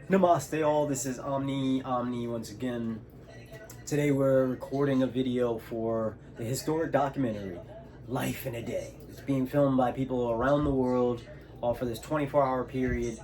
Namaste all, this is Omni once again. Today we're recording a video for the historic documentary, Life in a Day. It's being filmed by people around the world for this 24-hour period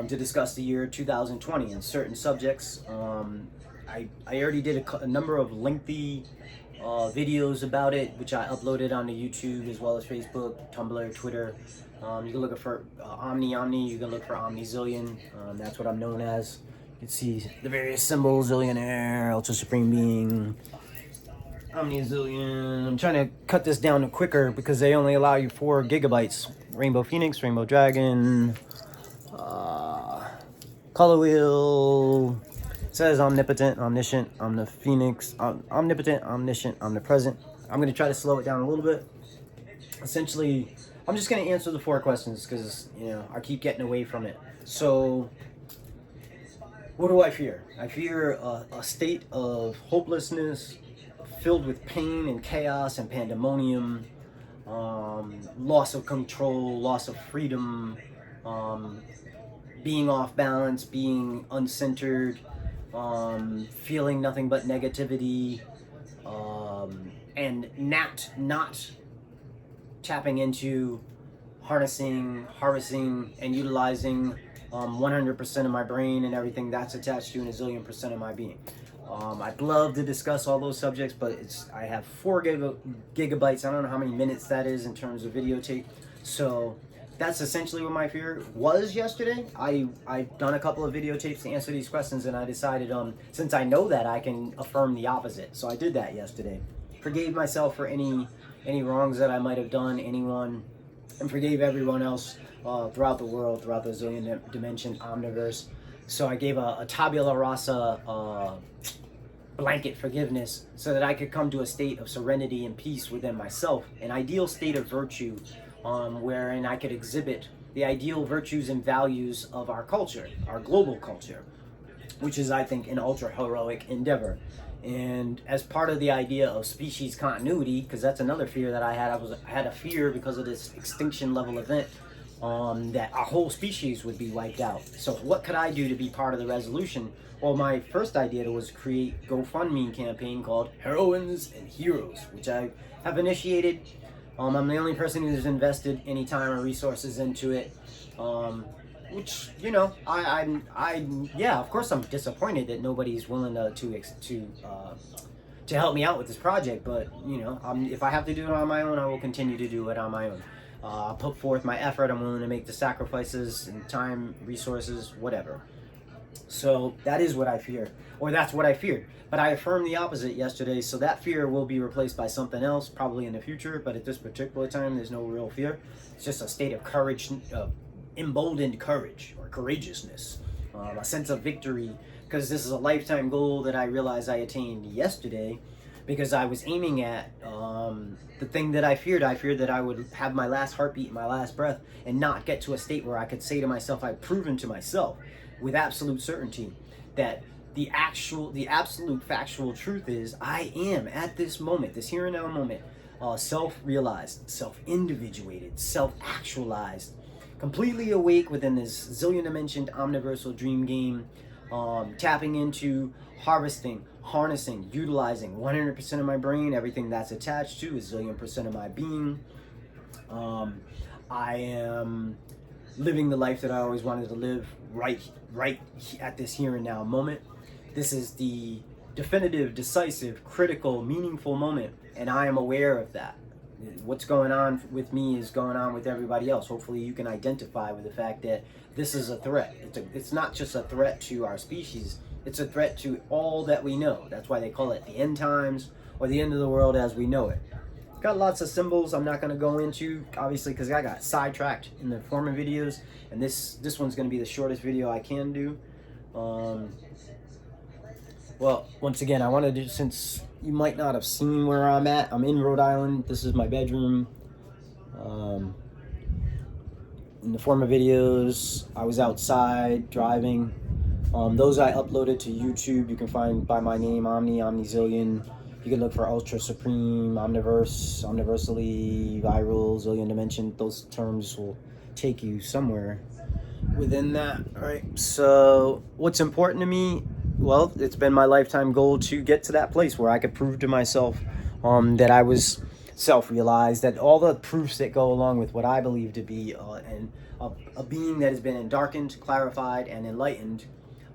to discuss the year 2020 and certain subjects. I already did a number of lengthy videos about it, which I uploaded onto YouTube as well as Facebook, Tumblr, Twitter. You can look for Omni. You can look for Omnizillion. That's what I'm known as. You can see the various symbols: Zillionaire, Ultra Supreme Being, Omnizillion. I'm trying to cut this down to quicker because they only allow you 4 gigabytes. Rainbow Phoenix, Rainbow Dragon, Color Wheel. It says omnipotent, omniscient, omniphoenix, omnipotent, omniscient, omnipresent. I'm going to try to slow it down a little bit. Essentially, I'm just going to answer the 4 questions because, I keep getting away from it. So, what do I fear? I fear a state of hopelessness filled with pain and chaos and pandemonium, loss of control, loss of freedom, being off balance, being uncentered, feeling nothing but negativity, and not tapping into harnessing, and utilizing 100% of my brain and everything that's attached to, and a zillion percent of my being. I'd love to discuss all those subjects, but I have 4 gigabytes. I don't know how many minutes that is in terms of videotape. So that's essentially what my fear was yesterday. I've done a couple of videotapes to answer these questions, and I decided, since I know that, I can affirm the opposite. So I did that yesterday. Forgave myself for any wrongs that I might have done anyone, and forgave everyone else throughout the world, throughout the zillion dimension omniverse. So I gave a tabula rasa blanket forgiveness so that I could come to a state of serenity and peace within myself, an ideal state of virtue, wherein I could exhibit the ideal virtues and values of our culture, our global culture, which is, I think, an ultra-heroic endeavor. And as part of the idea of species continuity, because that's another fear that I had, I had a fear because of this extinction level event, that our whole species would be wiped out. So what could I do to be part of the resolution? Well, my first idea was create a GoFundMe campaign called Heroines and Heroes, which I have initiated. I'm the only person who's invested any time or resources into it. Which, yeah, of course I'm disappointed that nobody's willing to help me out with this project. But, if I have to do it on my own, I will continue to do it on my own. I'll put forth my effort. I'm willing to make the sacrifices in time, resources, whatever. So that is what I fear, or that's what I feared. But I affirmed the opposite yesterday, so that fear will be replaced by something else, probably in the future. But at this particular time, there's no real fear. It's just a state of courage, emboldened courage or courageousness, a sense of victory, because this is a lifetime goal that I realized I attained yesterday, because I was aiming at the thing that I feared. I feared that I would have my last heartbeat, my last breath, and not get to a state where I could say to myself, I've proven to myself with absolute certainty that the absolute factual truth is I am at this moment, this here and now moment, self-realized, self-individuated, self-actualized, completely awake within this zillion dimensioned omniversal dream game, tapping into harvesting, harnessing, utilizing 100% of my brain, everything that's attached to a zillion percent of my being. I am living the life that I always wanted to live right at this here and now moment. This is the definitive, decisive, critical, meaningful moment, and I am aware of that. What's going on with me is going on with everybody else. Hopefully you can identify with the fact that this is a threat. It's not just a threat to our species, it's a threat to all that we know. That's why they call it the end times, or the end of the world as we know it. Got lots of symbols I'm not going to go into, obviously, because I got sidetracked in the former videos, and this one's going to be the shortest video I can do. Well, once again, I wanted to, since you might not have seen where I'm at, I'm in Rhode Island. This is my bedroom. In the former videos, I was outside driving. Those I uploaded to YouTube. You can find by my name, Omnizillion. You can look for Ultra Supreme, Omniverse, Omniversally, Viral, Zillion Dimension. Those terms will take you somewhere. within that, right? So what's important to me? Well, it's been my lifetime goal to get to that place where I could prove to myself that I was self-realized, that all the proofs that go along with what I believe to be a being that has been darkened, clarified, and enlightened,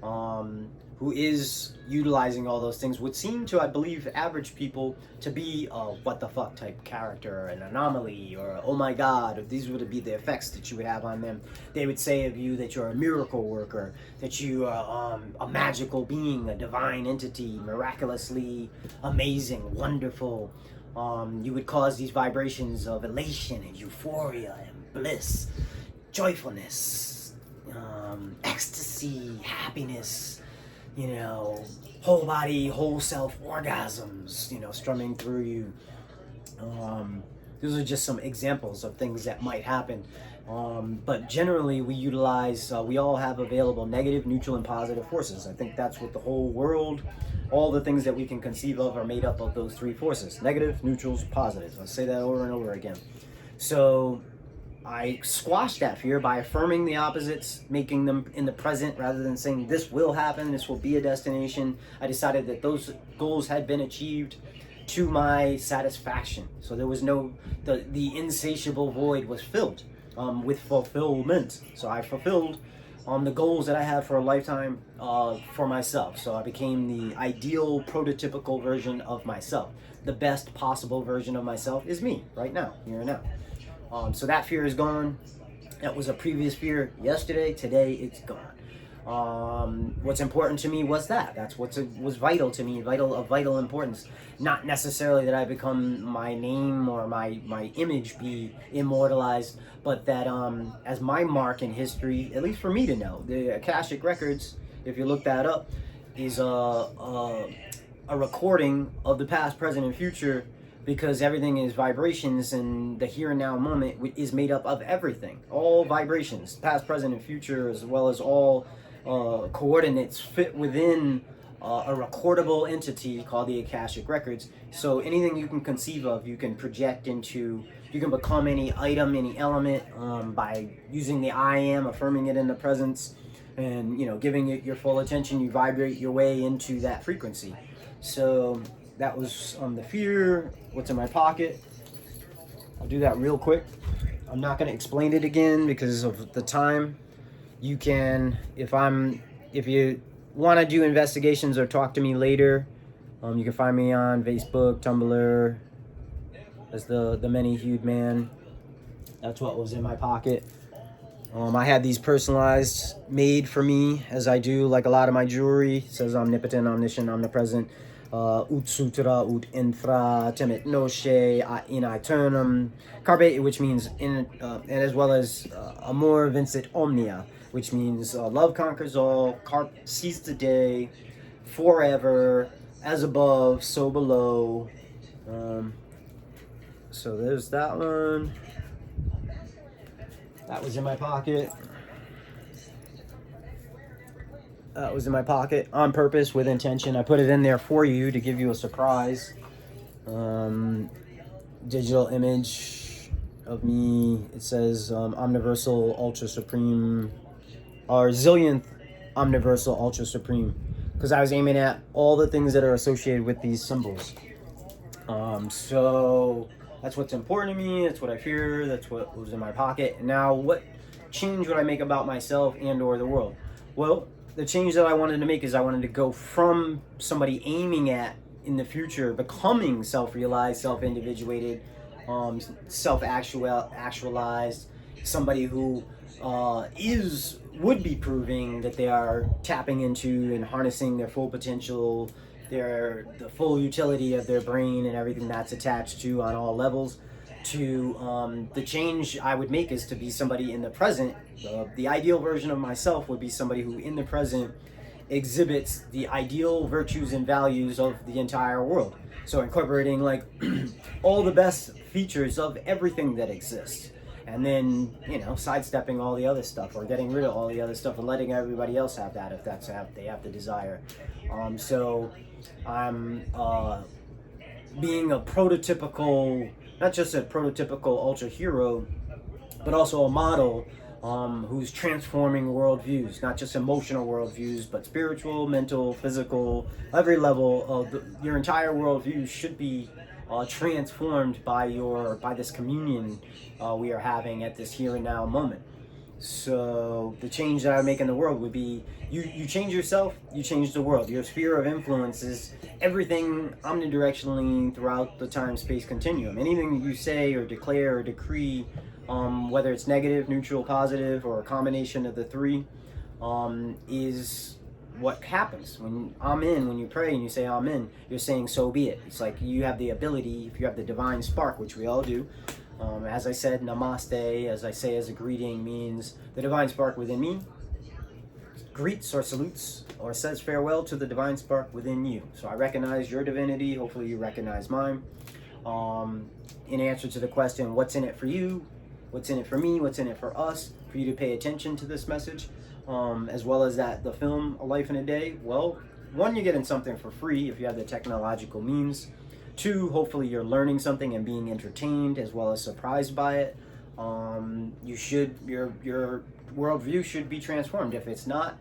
who is utilizing all those things, would seem to, I believe, average people to be a what the fuck type character, an anomaly, or a, oh my god, if these would be the effects that you would have on them. They would say of you that you're a miracle worker, that you are a magical being, a divine entity, miraculously amazing, wonderful. You would cause these vibrations of elation and euphoria and bliss, joyfulness, ecstasy, happiness, whole body, whole self orgasms, strumming through you. Those are just some examples of things that might happen. But generally, we all have available negative, neutral, and positive forces. I think that's what the whole world, all the things that we can conceive of are made up of those three forces: negative, neutrals, positives. I'll say that over and over again. So I squashed that fear by affirming the opposites, making them in the present rather than saying this will happen, this will be a destination. I decided that those goals had been achieved to my satisfaction. So there was the insatiable void was filled with fulfillment. So I fulfilled the goals that I had for a lifetime for myself. So I became the ideal prototypical version of myself. The best possible version of myself is me right now, here and now. So that fear is gone. That was a previous fear yesterday. Today it's gone. What's important to me was that. That's what was vital to me, of vital importance. Not necessarily that I become my name or my image be immortalized, but that as my mark in history, at least for me to know, the Akashic Records, if you look that up, is a recording of the past, present, and future, because everything is vibrations, and the here and now moment is made up of everything. All vibrations, past, present, and future, as well as all coordinates fit within a recordable entity called the Akashic Records. So anything you can conceive of, you can project into, you can become any item, any element by using the I am, affirming it in the presence, and giving it your full attention. You vibrate your way into that frequency. So that was the fear. What's in my pocket? I'll do that real quick. I'm not going to explain it again because of the time. You can, if you want to do investigations or talk to me later, you can find me on Facebook, Tumblr, as the many-hued man. That's what was in my pocket. I had these personalized, made for me, as I do, like a lot of my jewelry. It says omnipotent, omniscient, omnipresent. Ut sutra, ut infra, temet noce, in aeternum, carpe, which means in, and as well as amor vincit omnia, which means love conquers all, carp seize the day, forever, as above, so below. So there's that one. That was in my pocket. That was in my pocket on purpose, with intention. I put it in there for you to give you a surprise. Digital image of me. It says Omniversal Ultra Supreme, or zillionth Omniversal Ultra Supreme, because I was aiming at all the things that are associated with these symbols. So that's what's important to me. That's what I fear. That's what was in my pocket. Now, what change would I make about myself and or the world? Well, the change that I wanted to make is I wanted to go from somebody aiming at, in the future, becoming self-realized, self-individuated, self-actualized, somebody who would be proving that they are tapping into and harnessing their full potential, the full utility of their brain and everything that's attached to on all levels. To the change I would make is to be somebody in the present. The ideal version of myself would be somebody who in the present exhibits the ideal virtues and values of the entire world. So incorporating like all the best features of everything that exists, and then sidestepping all the other stuff, or getting rid of all the other stuff and letting everybody else have that if they have the desire. So I'm being a prototypical, not just a prototypical ultra hero, but also a model who's transforming worldviews, not just emotional worldviews, but spiritual, mental, physical, every level of your entire worldview should be transformed by this communion we are having at this here and now moment. So the change that I make in the world would be you change yourself, you change the world. Your sphere of influence is everything omnidirectionally throughout the time-space continuum. Anything you say or declare or decree, whether it's negative, neutral, positive, or a combination of the three, is what happens. When you pray and you say Amen, you're saying so be it. It's like you have the ability, if you have the divine spark, which we all do. As I said, namaste, as I say as a greeting, means the divine spark within me greets or salutes or says farewell to the divine spark within you. So I recognize your divinity, hopefully you recognize mine. In answer to the question, what's in it for you? What's in it for me? What's in it for us? For you to pay attention to this message, as well as that the film A Life in a Day. Well, one, you're getting something for free if you have the technological means. Two, hopefully you're learning something and being entertained as well as surprised by it. Your worldview should be transformed. If it's not,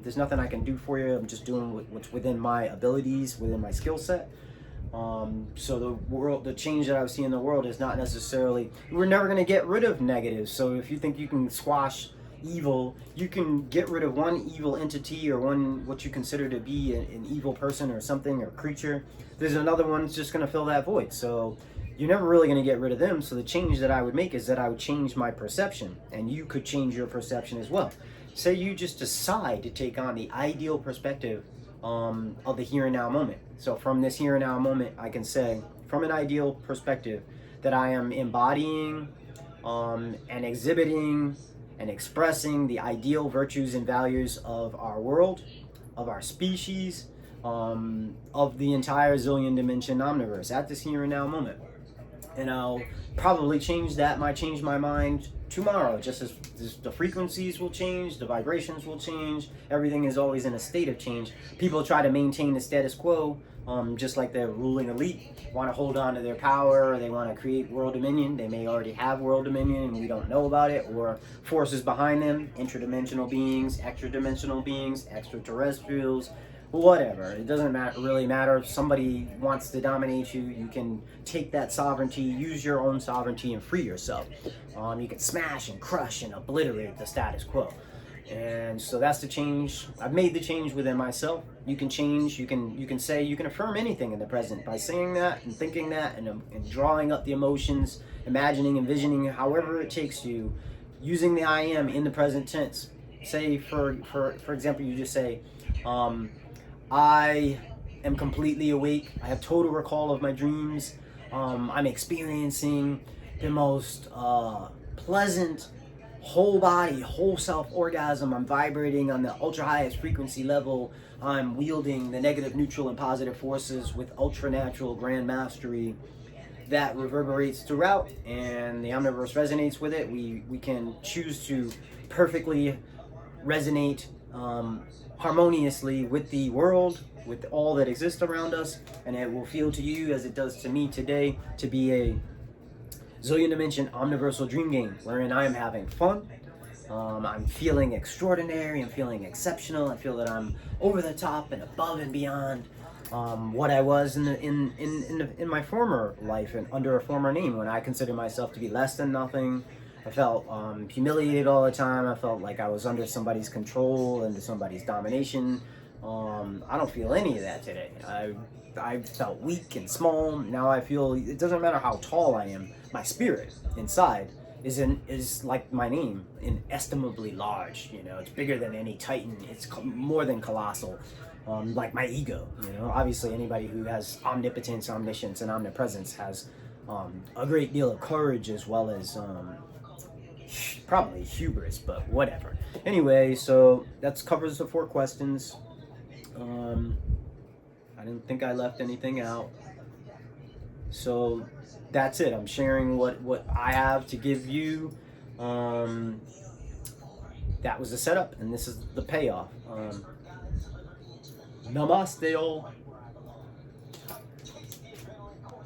there's nothing I can do for you. I'm just doing what's within my abilities, within my skill set. So the change that I see in the world is not necessarily, we're never going to get rid of negatives. So if you think you can squash evil, you can get rid of one evil entity or one what you consider to be an evil person or something or creature. There's another one that's just going to fill that void. So you're never really going to get rid of them. So the change that I would make is that I would change my perception, and you could change your perception as well. Say you just decide to take on the ideal perspective of the here and now moment. So from this here and now moment, I can say from an ideal perspective that I am embodying and exhibiting and expressing the ideal virtues and values of our world, of our species, of the entire zillion dimension omniverse at this here and now moment. And I'll probably change that, might change my mind tomorrow, just as the frequencies will change, the vibrations will change, everything is always in a state of change. People try to maintain the status quo, just like the ruling elite want to hold on to their power, or they want to create world dominion. They may already have world dominion and we don't know about it, or forces behind them, interdimensional beings, extra-dimensional beings, extraterrestrials, whatever. It doesn't really matter. If somebody wants to dominate you, you can take that sovereignty, use your own sovereignty and free yourself. You can smash and crush and obliterate the status quo. And so that's the change. I've made the change within myself. You can change, you can say, you can affirm anything in the present by saying that and thinking that and drawing up the emotions, imagining, envisioning, however it takes you, using the I am in the present tense. Say, for example, you just say, I am completely awake. I have total recall of my dreams. I'm experiencing the most pleasant whole body, whole self orgasm. I'm vibrating on the ultra highest frequency level. I'm wielding the negative, neutral, and positive forces with ultra natural grand mastery that reverberates throughout, and the omniverse resonates with it. We can choose to perfectly resonate harmoniously with the world, with all that exists around us, and it will feel to you as it does to me today to be a zillion dimension omniversal dream game wherein I am having fun. I'm feeling extraordinary. I'm feeling exceptional. I feel that I'm over the top and above and beyond what I was in my former life and under a former name, when I considered myself to be less than nothing. I felt humiliated all the time. I felt like I was under somebody's control, under somebody's domination. I don't feel any of that today. I felt weak and small. Now I feel it doesn't matter how tall I am. My spirit inside is like my name, inestimably large. You know, it's bigger than any titan. It's more than colossal. Like my ego. You know, obviously anybody who has omnipotence, omniscience, and omnipresence has a great deal of courage as well as probably hubris, but whatever. Anyway, so that covers the 4 questions. I didn't think I left anything out. So that's it. I'm sharing what I have to give you. That was the setup, and this is the payoff. Namaste all.